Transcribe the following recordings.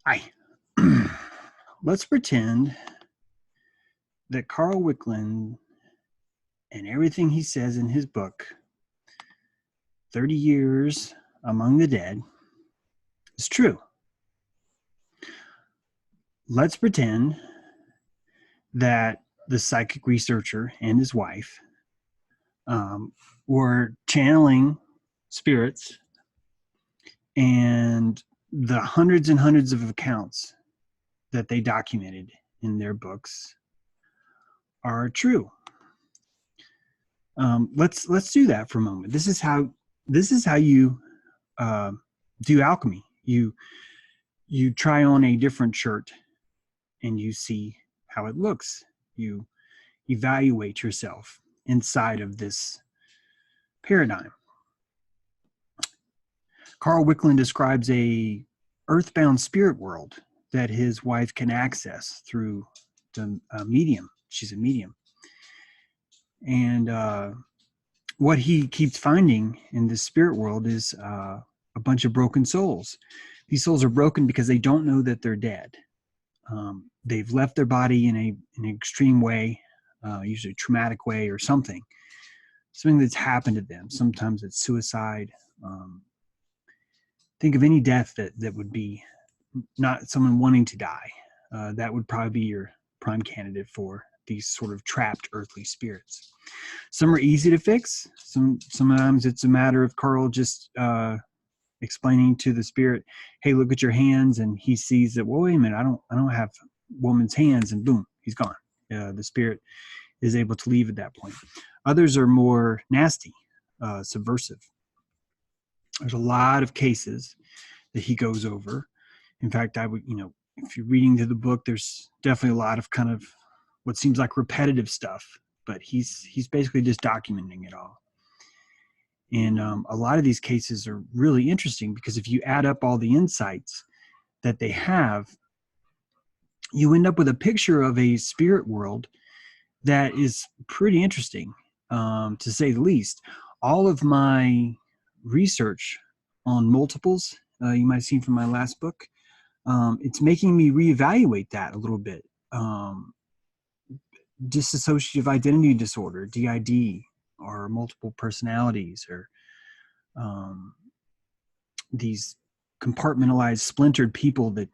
Hi. Let's pretend that Carl Wickland and everything he says in his book, 30 Years Among the Dead, is true. Let's pretend that the psychic researcher and his wife were channeling spirits, and the hundreds and hundreds of accounts that they documented in their books are true. Let's do that for a moment. This is how you do alchemy. You try on a different shirt and you see how it looks. You evaluate yourself inside of this paradigm. Carl Wickland describes a earthbound spirit world that his wife can access through the medium. She's a medium. And what he keeps finding in this spirit world is a bunch of broken souls. These souls are broken because they don't know that they're dead. They've left their body in an extreme way, usually a traumatic way or something that's happened to them. Sometimes it's suicide. Think of any death that would be not someone wanting to die. That would probably be your prime candidate for these sort of trapped earthly spirits. Some are easy to fix. Sometimes it's a matter of Carl just explaining to the spirit, "Hey, look at your hands," and he sees that. Well, wait a minute, I don't have woman's hands, and boom, he's gone. The spirit is able to leave at that point. Others are more nasty, subversive. There's a lot of cases that he goes over. In fact, I would, if you're reading through the book, there's definitely a lot of kind of what seems like repetitive stuff, but he's basically just documenting it all. And a lot of these cases are really interesting because if you add up all the insights that they have, you end up with a picture of a spirit world that is pretty interesting, to say the least. All of my research on multiples, you might have seen from my last book, it's making me reevaluate that a little bit. Dissociative identity disorder, DID, or multiple personalities, or these compartmentalized, splintered people that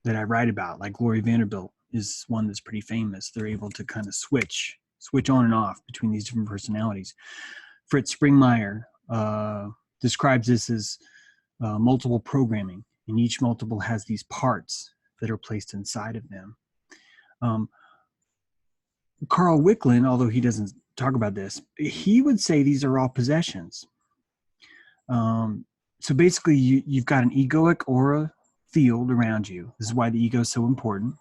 I write about, like Gloria Vanderbilt is one that's pretty famous. They're able to kind of switch on and off between these different personalities. Fritz Springmeier describes this as multiple programming, and each multiple has these parts that are placed inside of them. Carl Wickland, although he doesn't talk about this, he would say these are all possessions. So basically, you've got an egoic aura field around you. This is why the ego is so important.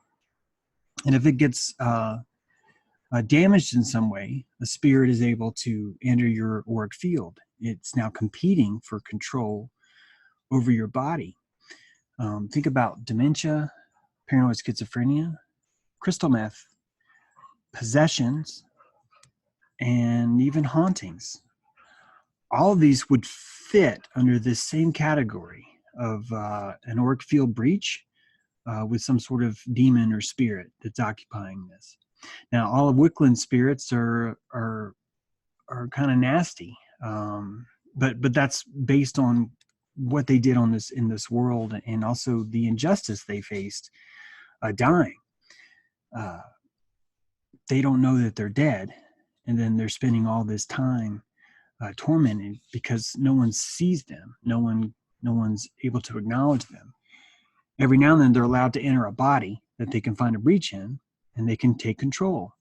And if it gets damaged in some way, a spirit is able to enter your auric field. It's now competing for control over your body. Think about dementia, paranoid schizophrenia, crystal meth, possessions, and even hauntings. All of these would fit under this same category of an auric field breach with some sort of demon or spirit that's occupying this. Now, all of Wickland's spirits are kind of nasty, but that's based on what they did in this world, and also the injustice they faced dying. They don't know that they're dead, and then they're spending all this time tormented because no one sees them. No one's able to acknowledge them. Every now and then they're allowed to enter a body that they can find a breach in, and they can take control.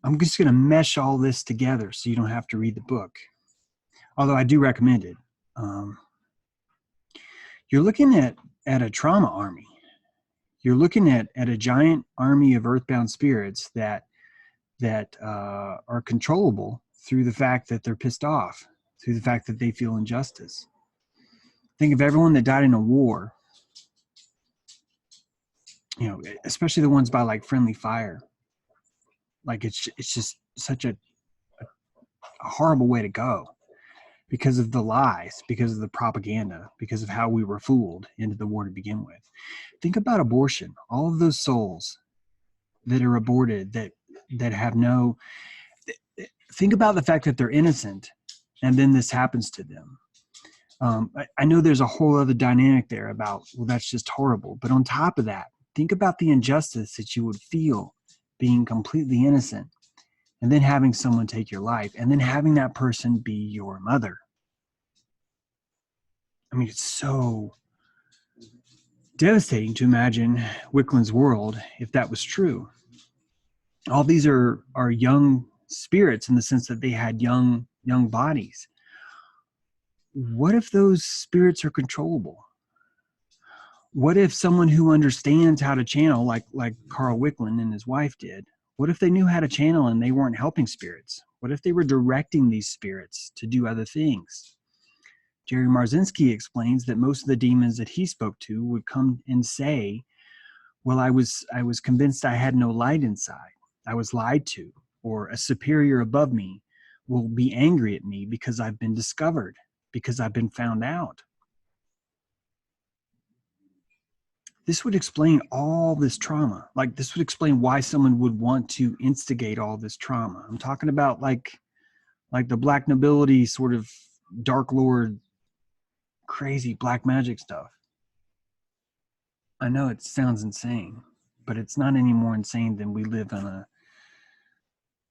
I'm just going to mesh all this together so you don't have to read the book, although I do recommend it. You're looking at a trauma army. You're looking at a giant army of earthbound spirits that are controllable through the fact that they're pissed off, through the fact that they feel injustice. Think of everyone that died in a war, especially the ones by like friendly fire. Like it's just such a horrible way to go. because of the lies, because of the propaganda, because of how we were fooled into the war to begin with. Think about abortion. All of those souls that are aborted, that have no, think about the fact that they're innocent, and then this happens to them. I know there's a whole other dynamic there about, well, that's just horrible. But on top of that, think about the injustice that you would feel being completely innocent and then having someone take your life and then having that person be your mother. I mean, it's so devastating to imagine Wickland's world if that was true. All these are young spirits in the sense that they had young bodies. What if those spirits are controllable? What if someone who understands how to channel, like Carl Wickland and his wife did, what if they knew how to channel and they weren't helping spirits? What if they were directing these spirits to do other things? Jerry Marzinski explains that most of the demons that he spoke to would come and say, well, I was convinced I had no light inside. I was lied to, or a superior above me will be angry at me because I've been discovered, because I've been found out. This would explain all this trauma. Like, this would explain why someone would want to instigate all this trauma. I'm talking about like the black nobility sort of dark lord, crazy black magic stuff. I know it sounds insane, but it's not any more insane than we live in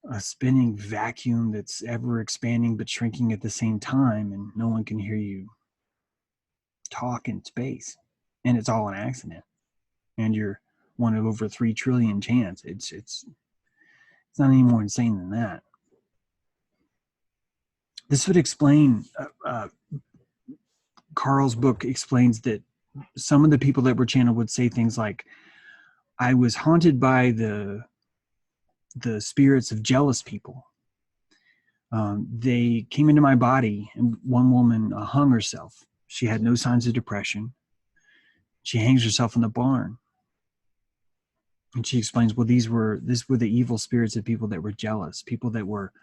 a spinning vacuum that's ever expanding but shrinking at the same time, and no one can hear you talk in space, and it's all an accident, and you're one of over 3 trillion chance. It's not any more insane than that. This would explain, Carl's book explains that some of the people that were channeled would say things like, I was haunted by the spirits of jealous people. They came into my body, and one woman hung herself. She had no signs of depression. She hangs herself in the barn. And she explains, well, these were the evil spirits of people that were jealous, people that were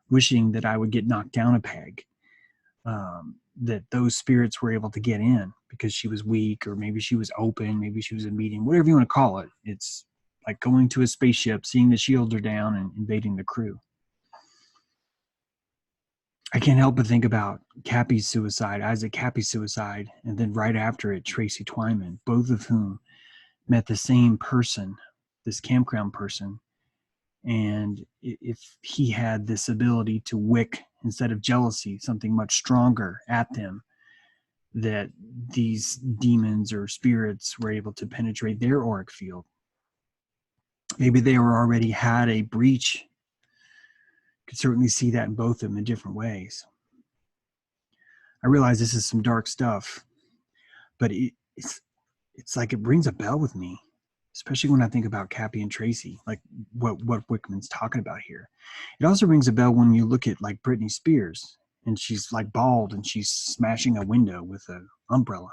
wishing that I would get knocked down a peg, that those spirits were able to get in because she was weak, or maybe she was open, maybe she was a medium, whatever you want to call it. It's like going to a spaceship, seeing the shields are down, and invading the crew. I can't help but think about Cappy's suicide, Isaac Cappy's suicide, and then right after it, Tracy Twyman, both of whom met the same person, this campground person. And if he had this ability to wick, instead of jealousy, something much stronger at them, that these demons or spirits were able to penetrate their auric field. Maybe they were already had a breach. Could certainly see that in both of them in different ways. I realize this is some dark stuff, but it's like it rings a bell with me, especially when I think about Cappy and Tracy, like what Wickman's talking about here. It also rings a bell when you look at like Britney Spears, and she's like bald and she's smashing a window with an umbrella.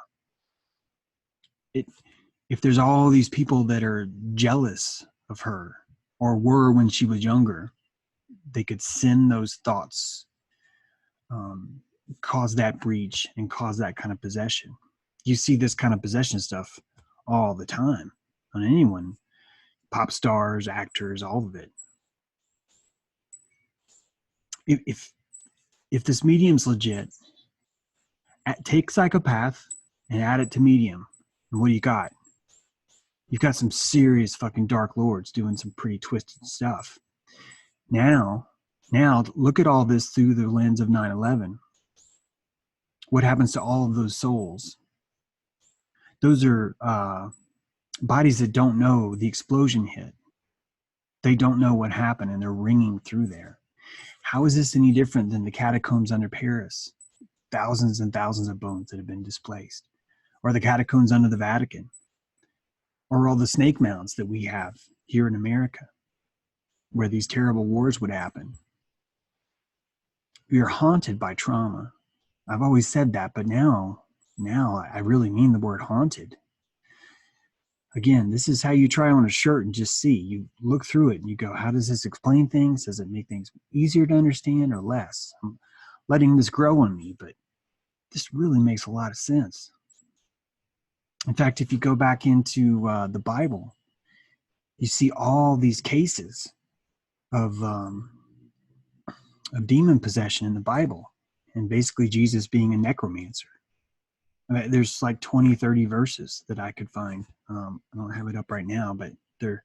If there's all these people that are jealous of her, or were when she was younger, they could send those thoughts, cause that breach, and cause that kind of possession. You see this kind of possession stuff all the time on anyone, pop stars, actors, all of it. If this medium's legit, take psychopath and add it to medium, and what do you got? You've got some serious fucking dark lords doing some pretty twisted stuff. Now look at all this through the lens of 9/11. What happens to all of those souls? Those are bodies that don't know the explosion hit. They don't know what happened, and they're ringing through there. How is this any different than the catacombs under Paris? Thousands and thousands of bones that have been displaced. Or the catacombs under the Vatican. Or all the snake mounds that we have here in America, where these terrible wars would happen. We are haunted by trauma. I've always said that, but now I really mean the word haunted. Again, this is how you try on a shirt and just see. You look through it and you go, how does this explain things? Does it make things easier to understand or less? letting this grow on me, but this really makes a lot of sense. In fact, if you go back into the Bible, you see all these cases of demon possession in the Bible, and basically Jesus being a necromancer. There's like 20, 30 verses that I could find. I don't have it up right now, but they're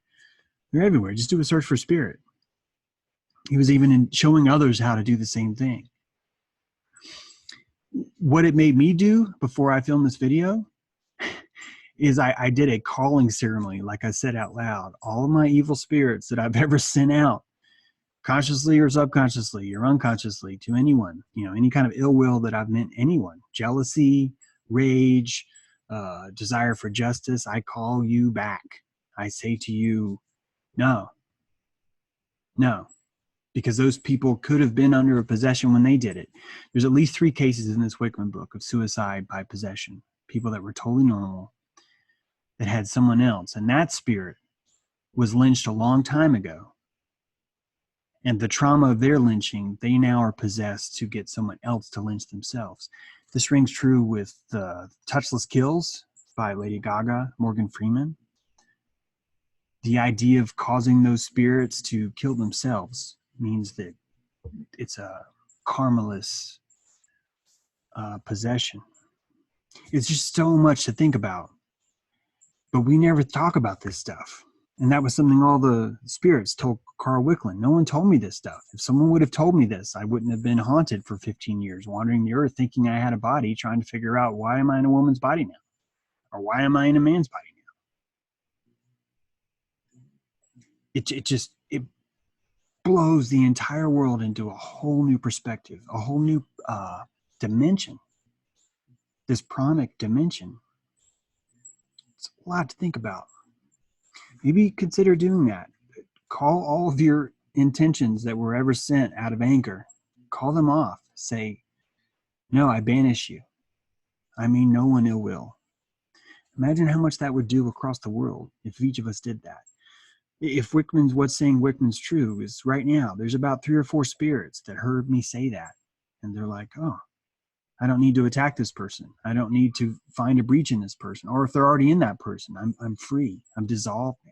everywhere. Just do a search for spirit. He was even showing others how to do the same thing. What it made me do before I filmed this video is I did a calling ceremony, like I said out loud. All of my evil spirits that I've ever sent out, consciously or subconsciously or unconsciously, to anyone, any kind of ill will that I've meant anyone, jealousy, rage, desire for justice, I call you back. I say to you, no, because those people could have been under a possession when they did it. There's at least 3 cases in this Wickland book of suicide by possession, people that were totally normal, that had someone else, and that spirit was lynched a long time ago. And the trauma of their lynching, they now are possessed to get someone else to lynch themselves. This rings true with Touchless Kills by Lady Gaga, Morgan Freeman. The idea of causing those spirits to kill themselves means that it's a karmaless possession. It's just so much to think about. But we never talk about this stuff. And that was something all the spirits told Carl Wickland. No one told me this stuff. If someone would have told me this, I wouldn't have been haunted for 15 years, wandering the earth thinking I had a body, trying to figure out, why am I in a woman's body now? Or why am I in a man's body now? It blows the entire world into a whole new perspective, a whole new dimension. This pranic dimension. It's a lot to think about. Maybe consider doing that. Call all of your intentions that were ever sent out of anger. Call them off. Say, no, I banish you. I mean no one ill will. Imagine how much that would do across the world if each of us did that. If what's saying Wickman's true is right now, there's about 3 or 4 spirits that heard me say that. And they're like, oh, I don't need to attack this person. I don't need to find a breach in this person. Or if they're already in that person, I'm free. I'm dissolved now.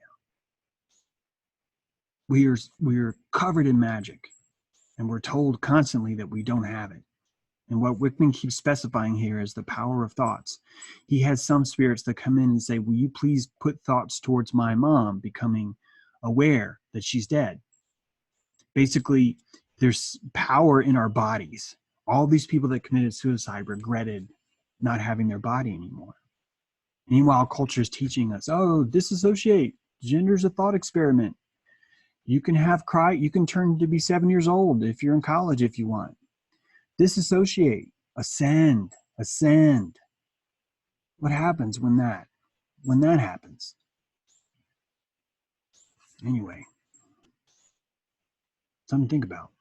We are covered in magic, and we're told constantly that we don't have it. And what Wickman keeps specifying here is the power of thoughts. He has some spirits that come in and say, will you please put thoughts towards my mom, becoming aware that she's dead? Basically, there's power in our bodies. All these people that committed suicide regretted not having their body anymore. Meanwhile, culture is teaching us, oh, disassociate. Gender's a thought experiment. You can you can turn to be 7 years old if you're in college if you want. Disassociate, ascend. What happens when that happens? Anyway, something to think about.